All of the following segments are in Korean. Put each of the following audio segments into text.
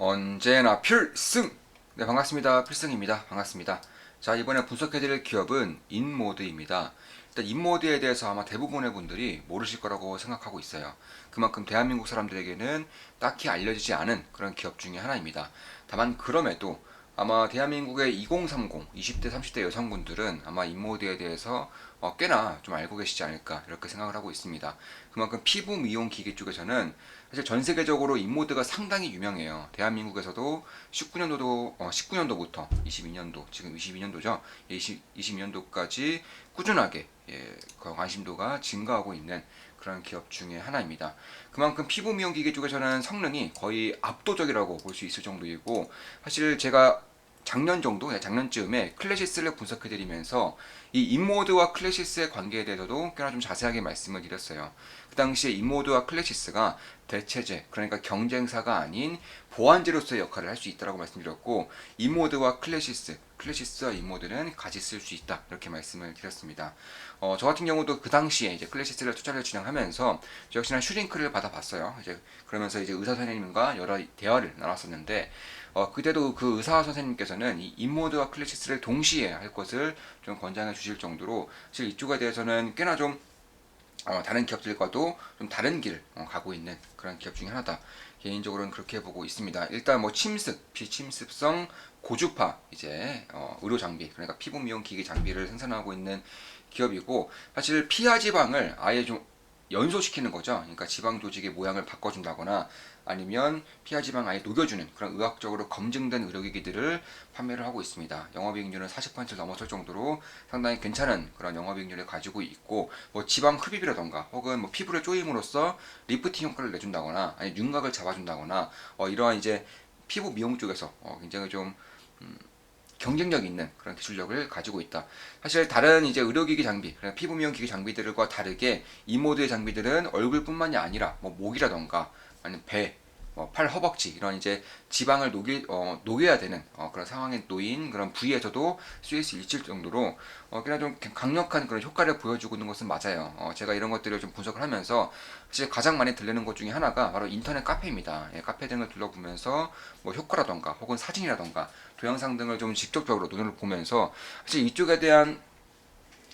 언제나 필승! 네, 반갑습니다. 필승입니다. 반갑습니다. 자, 이번에 분석해드릴 기업은 인모드입니다. 일단 인모드에 대해서 아마 대부분의 분들이 모르실 거라고 생각하고 있어요. 그만큼 대한민국 사람들에게는 딱히 알려지지 않은 그런 기업 중에 하나입니다. 다만 그럼에도 아마 대한민국의 2030, 20대, 30대 여성분들은 아마 인모드에 대해서 꽤나 좀 알고 계시지 않을까 이렇게 생각을 하고 있습니다. 그만큼 피부 미용 기기 쪽에서는 사실 전 세계적으로 인모드가 상당히 유명해요. 대한민국에서도 19년도부터 22년도, 지금 22년도죠. 22년도까지 꾸준하게 관심도가 증가하고 있는 그런 기업 중에 하나입니다. 그만큼 피부 미용 기기 쪽에서는 성능이 거의 압도적이라고 볼 수 있을 정도이고, 사실 제가 작년 정도, 작년쯤에 클래시스를 분석해드리면서 이 인모드와 클래시스의 관계에 대해서도 꽤나 좀 자세하게 말씀을 드렸어요. 그 당시에 인모드와 클래시스가 대체제, 그러니까 경쟁사가 아닌 보완제로서의 역할을 할 수 있다고 말씀드렸고, 인모드와 클래시스와 인모드는 같이 쓸 수 있다 이렇게 말씀을 드렸습니다. 저 같은 경우도 그 당시에 이제 클래시스를 투자를 진행하면서 저 역시나 슈링크를 받아봤어요. 이제 그러면서 이제 의사 선생님과 여러 대화를 나눴었는데, 그때도 그 의사 선생님께서는 이 인모드와 클래시스를 동시에 할 것을 좀 권장해 주실 정도로 사실 이쪽에 대해서는 꽤나 좀 다른 기업들과도 좀 다른 길 가고 있는 그런 기업 중에 하나다. 개인적으로는 그렇게 보고 있습니다. 일단 뭐 침습, 비침습성 고주파 이제 의료 장비, 그러니까 피부 미용 기기 장비를 생산하고 있는 기업이고, 사실 피하 지방을 아예 좀 연소시키는 거죠. 그러니까 지방 조직의 모양을 바꿔준다거나 아니면 피하 지방 아예 녹여주는 그런 의학적으로 검증된 의료기기들을 판매를 하고 있습니다. 영업이익률은 40%를 넘어설 정도로 상당히 괜찮은 그런 영업이익률을 가지고 있고, 뭐 지방 흡입이라던가 혹은 뭐 피부를 조임으로써 리프팅 효과를 내준다거나 아니 윤곽을 잡아준다거나 이러한 이제 피부 미용 쪽에서 굉장히 좀 경쟁력 있는 그런 기술력을 가지고 있다. 사실 다른 이제 의료기기 장비, 피부 미용 기기 장비들과 다르게 이 모드의 장비들은 얼굴뿐만이 아니라 뭐 목이라던가 아니면 배, 팔 허벅지 이런 이제 지방을 녹여야 되는 그런 상황에 놓인 그런 부위에서도 쓰일 수 있을 정도로 꽤나 좀 강력한 그런 효과를 보여주고 있는 것은 맞아요. 제가 이런 것들을 좀 분석을 하면서 사실 가장 많이 들리는 것 중에 하나가 바로 인터넷 카페입니다. 카페 등을 둘러보면서 뭐 효과라던가 혹은 사진이라던가 동영상 등을 좀 직접적으로 눈으로 보면서 사실 이쪽에 대한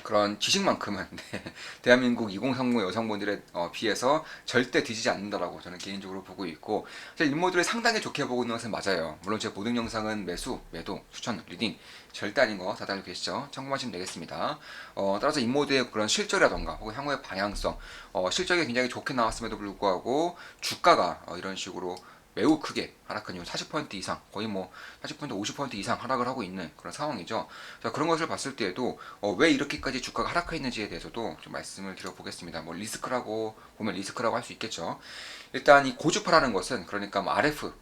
그런 지식만큼은 대한민국 2030 여성분들에 비해서 절대 뒤지지 않는다라고 저는 개인적으로 보고 있고, 사실 인모드를 상당히 좋게 보고 있는 것은 맞아요. 물론 제 모든 영상은 매수, 매도, 추천, 리딩 절대 아닌 거 다들 알고 계시죠? 참고하시면 되겠습니다. 따라서 인모드의 그런 실적이라던가 혹은 향후의 방향성, 실적이 굉장히 좋게 나왔음에도 불구하고 주가가 이런 식으로 매우 크게 하락한 이후 40% 이상, 거의 뭐 40% 50% 이상 하락을 하고 있는 그런 상황이죠. 자, 그런 것을 봤을 때에도 왜 이렇게까지 주가가 하락했는지에 대해서도 좀 말씀을 드려보겠습니다. 뭐 리스크라고 보면 리스크라고 할 수 있겠죠. 일단 이 고주파라는 것은 그러니까 뭐 RF,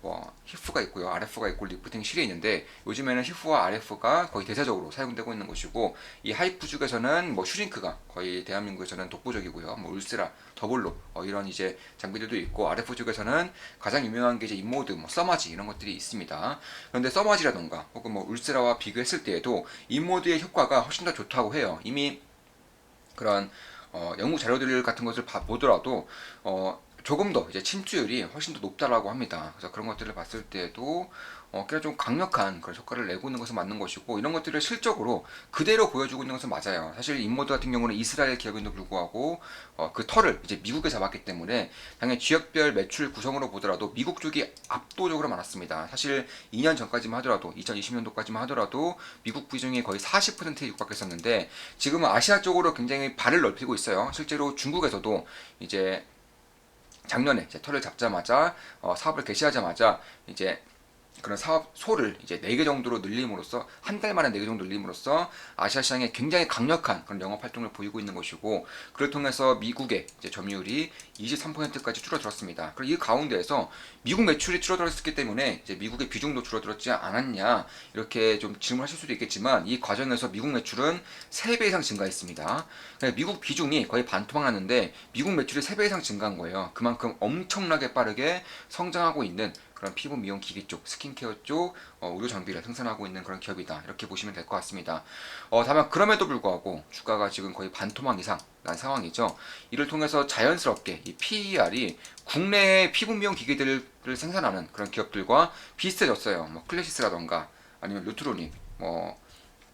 히프가 있고요, RF가 있고 리프팅 실이 있는데, 요즘에는 히프와 RF가 거의 대세적으로 사용되고 있는 것이고, 이 하이프 쪽에서는 뭐 슈링크가 거의 대한민국에서는 독보적이고요. 뭐 울스라, 더블로 이런 이제 장비들도 있고, RF 쪽에서는 가장 유명한 게 이제 인모드, 뭐 써마지 이런 것들이 있습니다. 그런데 써마지라던가 혹은 뭐 울스라와 비교했을 때에도 인모드의 효과가 훨씬 더 좋다고 해요. 이미 그런 연구 자료들 같은 것을 보더라도 조금 더 이제 침투율이 훨씬 더 높다라고 합니다. 그래서 그런 것들을 봤을 때도 꽤나 좀 강력한 그런 효과를 내고 있는 것은 맞는 것이고, 이런 것들을 실적으로 그대로 보여주고 있는 것은 맞아요. 사실 인모드 같은 경우는 이스라엘 기업인도 불구하고 그 털을 이제 미국에 잡았기 때문에 당연히 지역별 매출 구성으로 보더라도 미국 쪽이 압도적으로 많았습니다. 사실 2년 전까지만 하더라도 2020년도까지만 하더라도 미국 비중이 거의 40%에 육박했었는데, 지금은 아시아 쪽으로 굉장히 발을 넓히고 있어요. 실제로 중국에서도 이제 작년에 이제 털을 잡자마자 사업을 개시하자마자 이제 그런 사업소를 이제 4개 정도로 늘림으로써, 한 달 만에 4개 정도 늘림으로써 아시아 시장에 굉장히 강력한 그런 영업 활동을 보이고 있는 것이고, 그를 통해서 미국의 이제 점유율이 23%까지 줄어들었습니다. 그리고 이 가운데에서 미국 매출이 줄어들었기 때문에 이제 미국의 비중도 줄어들었지 않았냐 이렇게 좀 질문하실 수도 있겠지만, 이 과정에서 미국 매출은 3배 이상 증가했습니다. 미국 비중이 거의 반토막 났는데 미국 매출이 3배 이상 증가한 거예요. 그만큼 엄청나게 빠르게 성장하고 있는 그런 피부 미용 기기 쪽, 스킨케어 쪽 의료 장비를 생산하고 있는 그런 기업이다. 이렇게 보시면 될 것 같습니다. 다만 그럼에도 불구하고 주가가 지금 거의 반토막 이상 난 상황이죠. 이를 통해서 자연스럽게 이 PER이 국내의 피부 미용 기기들을 생산하는 그런 기업들과 비슷해졌어요. 뭐 클래시스라던가 아니면 루트로닉, 뭐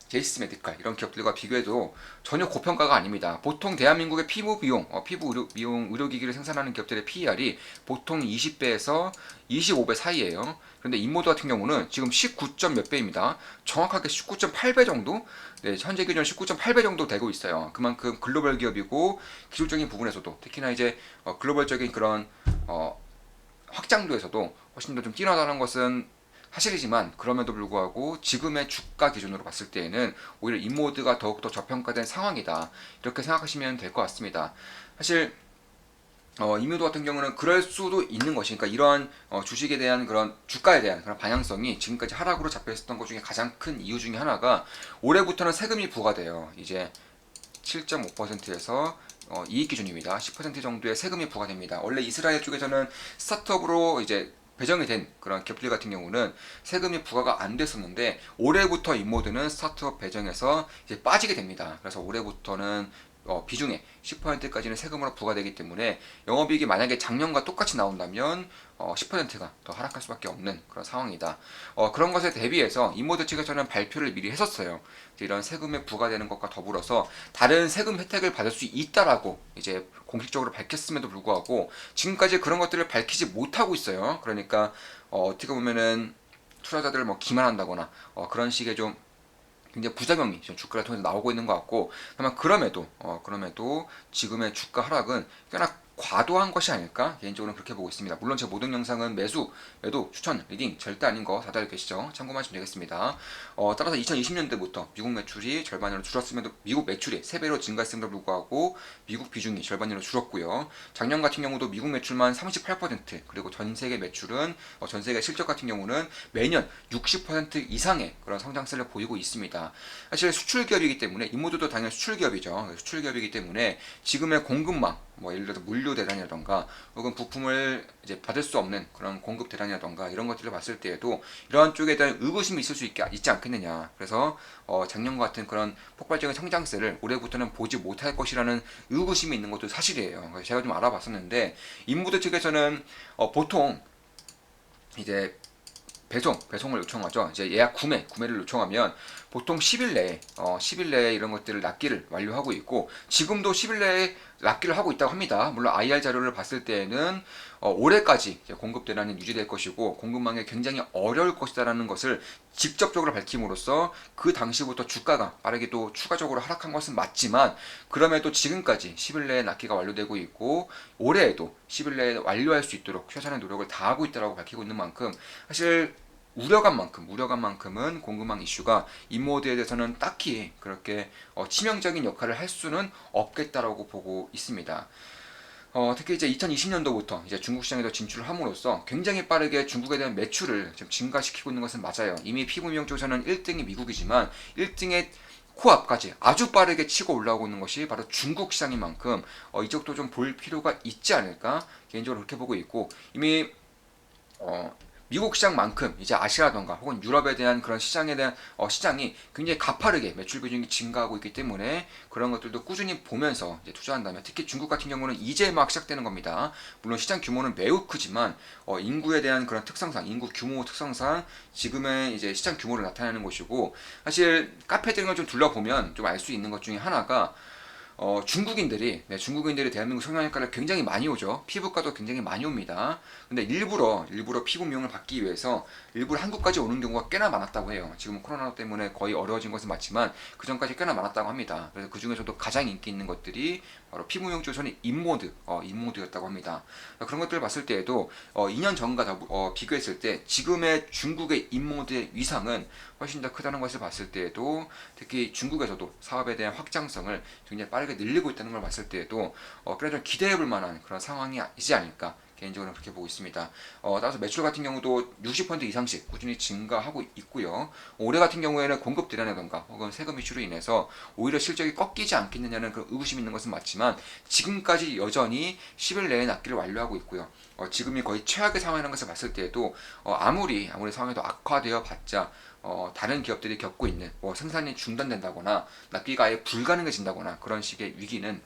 제이스 메디칼 이런 기업들과 비교해도 전혀 고평가가 아닙니다. 보통 대한민국의 피부 미용, 미용 의료기기를 생산하는 기업들의 PER이 보통 20배에서 25배 사이예요. 그런데 인모드 같은 경우는 지금 19점 몇 배입니다. 정확하게 19.8배 정도? 네, 현재 기준 19.8배 정도 되고 있어요. 그만큼 글로벌 기업이고 기술적인 부분에서도 특히나 이제 글로벌적인 그런 확장도에서도 훨씬 더 좀 뛰어나다는 것은 사실이지만 그럼에도 불구하고 지금의 주가 기준으로 봤을 때에는 오히려 인모드가 더욱더 저평가된 상황이다. 이렇게 생각하시면 될 것 같습니다. 사실 인모드 같은 경우는 그럴 수도 있는 것이 그러니까 이러한 주식에 대한 그런 주가에 대한 그런 방향성이 지금까지 하락으로 잡혀 있었던 것 중에 가장 큰 이유 중에 하나가 올해부터는 세금이 부과돼요. 이제 7.5%에서 이익 기준입니다. 10% 정도의 세금이 부과됩니다. 원래 이스라엘 쪽에서는 스타트업으로 이제 배정이 된 그런 기업들 같은 경우는 세금이 부과가 안 됐었는데 올해부터 인모드는 스타트업 배정에서 이제 빠지게 됩니다. 그래서 올해부터는 비중의 10%까지는 세금으로 부과되기 때문에 영업이익이 만약에 작년과 똑같이 나온다면 10%가 더 하락할 수밖에 없는 그런 상황이다. 그런 것에 대비해서 인모드 측에서는 발표를 미리 했었어요. 이런 세금에 부과되는 것과 더불어서 다른 세금 혜택을 받을 수 있다라고 이제 공식적으로 밝혔음에도 불구하고 지금까지 그런 것들을 밝히지 못하고 있어요. 그러니까 어떻게 보면은 투자자들을 뭐 기만한다거나 그런 식의 좀 굉장히 부작용이 지금 주가를 통해서 나오고 있는 것 같고, 다만 그럼에도 지금의 주가 하락은 꽤나 과도한 것이 아닐까 개인적으로는 그렇게 보고 있습니다. 물론 제 모든 영상은 매수, 매도, 추천, 리딩 절대 아닌 거 다들 알고 계시죠? 참고하시면 되겠습니다. 따라서 2020년대부터 미국 매출이 절반으로 줄었음에도 미국 매출이 3배로 증가했음에도 불구하고 미국 비중이 절반으로 줄었고요. 작년 같은 경우도 미국 매출만 38% 그리고 전 세계 매출은 전 세계 실적 같은 경우는 매년 60% 이상의 그런 성장세를 보이고 있습니다. 사실 수출 기업이기 때문에 인모드도 당연히 수출 기업이죠. 수출 기업이기 때문에 지금의 공급망 뭐 예를 들어서 물류 대란이라던가 혹은 부품을 이제 받을 수 없는 그런 공급 대란이라던가 이런 것들을 봤을 때에도 이러한 쪽에 대한 의구심이 있을 수 있지 않겠느냐. 그래서 작년과 같은 그런 폭발적인 성장세를 올해부터는 보지 못할 것이라는 의구심이 있는 것도 사실이에요. 그래서 제가 좀 알아봤었는데 인모드 측에서는 보통 이제 배송을 요청하죠. 이제 예약 구매를 요청하면 보통 10일 내에 10일 내에 이런 것들을 납기를 완료하고 있고 지금도 10일 내에 납기를 하고 있다고 합니다. 물론 IR 자료를 봤을 때에는 올해까지 공급 대란이 유지될 것이고 공급망이 굉장히 어려울 것이다라는 것을 직접적으로 밝힘으로써 그 당시부터 주가가 빠르게 또 추가적으로 하락한 것은 맞지만 그럼에도 지금까지 10일 내에 납기가 완료되고 있고 올해에도 10일 내에 완료할 수 있도록 최선의 노력을 다하고 있다고 밝히고 있는 만큼 사실 우려간 만큼은 공급망 이슈가 인모드에 대해서는 딱히 그렇게 치명적인 역할을 할 수는 없겠다라고 보고 있습니다. 특히 이제 2020년도부터 이제 중국 시장에도 진출을 함으로써 굉장히 빠르게 중국에 대한 매출을 지금 증가시키고 있는 것은 맞아요. 이미 피부 미용 쪽에서는 1등이 미국이지만 1등의 코앞까지 아주 빠르게 치고 올라오고 있는 것이 바로 중국 시장인 만큼 이쪽도 좀 볼 필요가 있지 않을까 개인적으로 그렇게 보고 있고 이미 미국 시장만큼 이제 아시아라던가 혹은 유럽에 대한 그런 시장에 대한 시장이 굉장히 가파르게 매출 비중이 증가하고 있기 때문에 그런 것들도 꾸준히 보면서 이제 투자한다면 특히 중국 같은 경우는 이제 막 시작되는 겁니다. 물론 시장 규모는 매우 크지만 인구에 대한 그런 특성상 인구 규모 특성상 지금의 이제 시장 규모를 나타내는 것이고 사실 카페 등을 좀 둘러보면 좀 알 수 있는 것 중에 하나가 중국인들이 대한민국 성형외과를 굉장히 많이 오죠. 피부과도 굉장히 많이 옵니다. 근데 일부러 피부 미용을 받기 위해서 일부러 한국까지 오는 경우가 꽤나 많았다고 해요. 지금 코로나 때문에 거의 어려워진 것은 맞지만 그 전까지 꽤나 많았다고 합니다. 그래서 그 중에서도 가장 인기 있는 것들이 바로 피부 미용 쪽에서는 인모드였다고 합니다. 그런 것들을 봤을 때에도 2년 전과 비교했을 때 지금의 중국의 인모드의 위상은 훨씬 더 크다는 것을 봤을 때에도 특히 중국에서도 사업에 대한 확장성을 굉장히 빠르게 늘리고 있다는 걸 봤을 때에도 그래도 기대해볼 만한 그런 상황이지 않을까 개인적으로는 그렇게 보고 있습니다. 따라서 매출 같은 경우도 60% 이상씩 꾸준히 증가하고 있고요. 올해 같은 경우에는 공급 대란이라던가 혹은 세금 이슈로 인해서 오히려 실적이 꺾이지 않겠느냐는 그런 의구심이 있는 것은 맞지만 지금까지 여전히 10일 내에 납기를 완료하고 있고요. 지금이 거의 최악의 상황이라는 것을 봤을 때에도 아무리 상황이 더 악화되어 봤자 다른 기업들이 겪고 있는 생산이 중단된다거나 납기가 아예 불가능해진다거나 그런 식의 위기는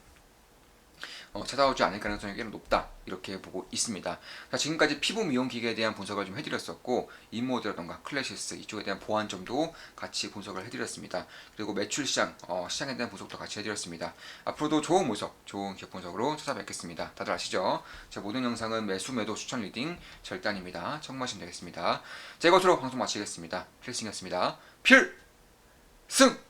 찾아오지 않을 가능성이 꽤 높다 이렇게 보고 있습니다. 자, 지금까지 피부 미용 기계에 대한 분석을 좀 해드렸었고 인모드라던가 클래시스 이쪽에 대한 보완점도 같이 분석을 해드렸습니다. 그리고 매출 시장 시장에 대한 분석도 같이 해드렸습니다. 앞으로도 좋은 분석, 좋은 기업 분석으로 찾아뵙겠습니다. 다들 아시죠? 제 모든 영상은 매수 매도 추천 리딩 절대 아닙니다. 참고하시면 되겠습니다. 자, 이것으로 방송 마치겠습니다. 필승이었습니다. 필승!